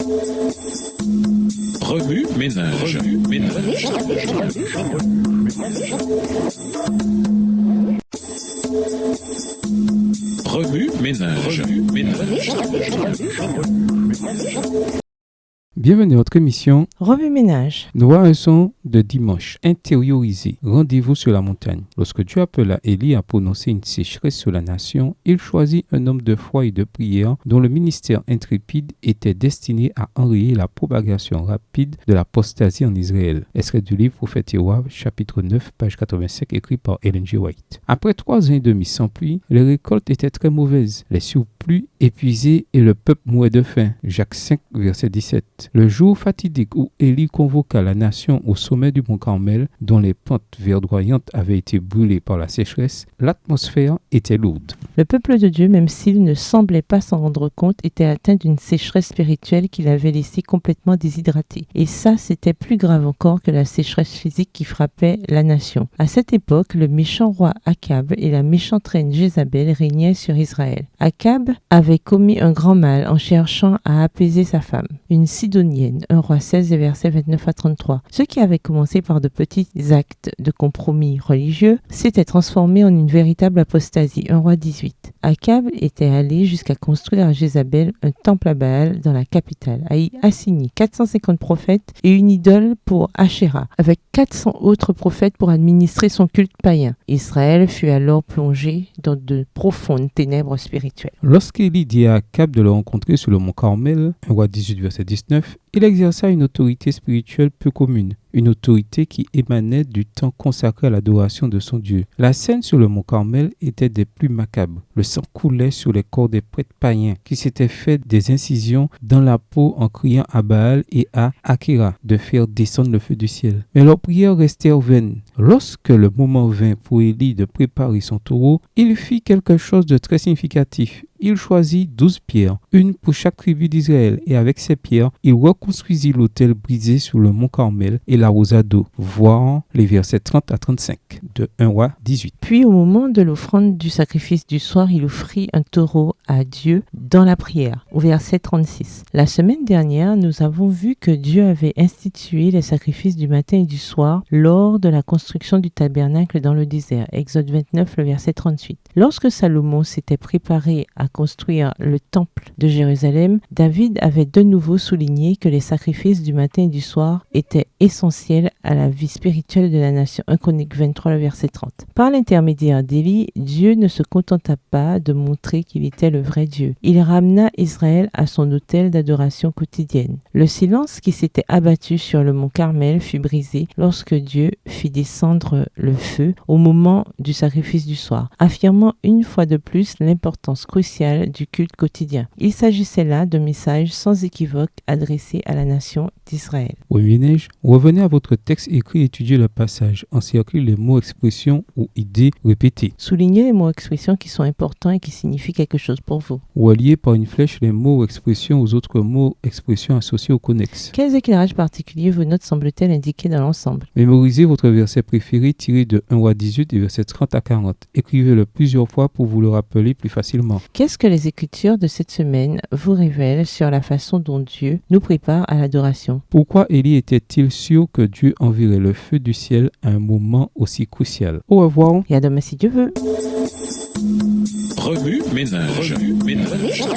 Remue ménage. Remue ménage. Bienvenue à notre émission Remue ménage. Nous voyons un son de dimanche intériorisé. Rendez-vous sur la montagne. Lorsque Dieu appela Élie à prononcer une sécheresse sur la nation, il choisit un homme de foi et de prière dont le ministère intrépide était destiné à enrayer la propagation rapide de l'apostasie en Israël. Extrait du livre Prophète Joab, chapitre 9, page 85, écrit par Ellen G. White. Après 3 ans et demi sans pluie, les récoltes étaient très mauvaises. Les surplus épuisés et le peuple mourait de faim. Jacques 5, verset 17. Le jour fatidique où Élie convoqua la nation au sommet du mont Carmel, dont les pentes verdoyantes avaient été brûlées par la sécheresse, l'atmosphère était lourde. Le peuple de Dieu, même s'il ne semblait pas s'en rendre compte, était atteint d'une sécheresse spirituelle qui l'avait laissé complètement déshydraté. Et ça, c'était plus grave encore que la sécheresse physique qui frappait la nation. À cette époque, le méchant roi Akab et la méchante reine Jézabel régnaient sur Israël. Akab avait commis un grand mal en cherchant à apaiser sa femme, une Sidonienne, 1 Roi 16 et versets 29 à 33. Ce qui avait commencé par de petits actes de compromis religieux s'était transformé en une véritable apostasie, 1 Roi 18. Akab était allé jusqu'à construire à Jézabel un temple à Baal dans la capitale, à y assigner 450 prophètes et une idole pour Ashéra, avec 400 autres prophètes pour administrer son culte païen. Israël fut alors plongé dans de profondes ténèbres spirituelles. Lorsqu'Élie dit à Akab de le rencontrer sur le mont Carmel, 1 Roi 18, verset 19, il exerça une autorité spirituelle peu commune, une autorité qui émanait du temps consacré à l'adoration de son Dieu. La scène sur le mont Carmel était des plus macabres. Le sang coulait sur les corps des prêtres païens qui s'étaient fait des incisions dans la peau en criant à Baal et à Akhéra de faire descendre le feu du ciel. Mais leurs prières restèrent vaines. Lorsque le moment vint pour Élie de préparer son taureau, il fit quelque chose de très significatif. Il choisit 12 pierres, une pour chaque tribu d'Israël, et avec ces pierres, il reconstruisit l'autel brisé sur le mont Carmel et l'arrosa d'eau. Voir les versets 30 à 35 de 1 Roi 18. Puis au moment de l'offrande du sacrifice du soir, il offrit un taureau à Dieu dans la prière, au verset 36. La semaine dernière, nous avons vu que Dieu avait institué les sacrifices du matin et du soir lors de la construction du tabernacle dans le désert, Exode 29, le verset 38. Lorsque Salomon s'était préparé à construire le temple de Jérusalem, David avait de nouveau souligné que les sacrifices du matin et du soir étaient essentiels à la vie spirituelle de la nation. 1 Chroniques 23, le verset 30. Par l'intermédiaire d'Élie, Dieu ne se contenta pas de montrer qu'il était le vrai Dieu. Il ramena Israël à son autel d'adoration quotidienne. Le silence qui s'était abattu sur le mont Carmel fut brisé lorsque Dieu fit descendre le feu au moment du sacrifice du soir, affirmant une fois de plus l'importance cruciale du culte quotidien. Il s'agissait là d'un message sans équivoque adressé à la nation d'Israël. Revenez à votre texte écrit et étudiez le passage. Encerclez les mots, expressions ou idées répétées. Soulignez les mots expressions qui sont importants et qui signifient quelque chose pour vous. Reliez par une flèche les mots ou expressions aux autres mots expressions associés au connexe. Quels éclairages particuliers vos notes semblent-elles indiquer dans l'ensemble? Mémorisez votre verset préféré tiré de 1 Roi 18 et versets 30 à 40. Écrivez-le plusieurs fois pour vous le rappeler plus facilement. Qu'est-ce que les Écritures de cette semaine vous révèlent sur la façon dont Dieu nous prépare à l'adoration? Pourquoi Élie était-il sûr que Dieu enverrait le feu du ciel à un moment aussi crucial? Au revoir. Et à demain si Dieu veut. Remue ménage. Remue ménage.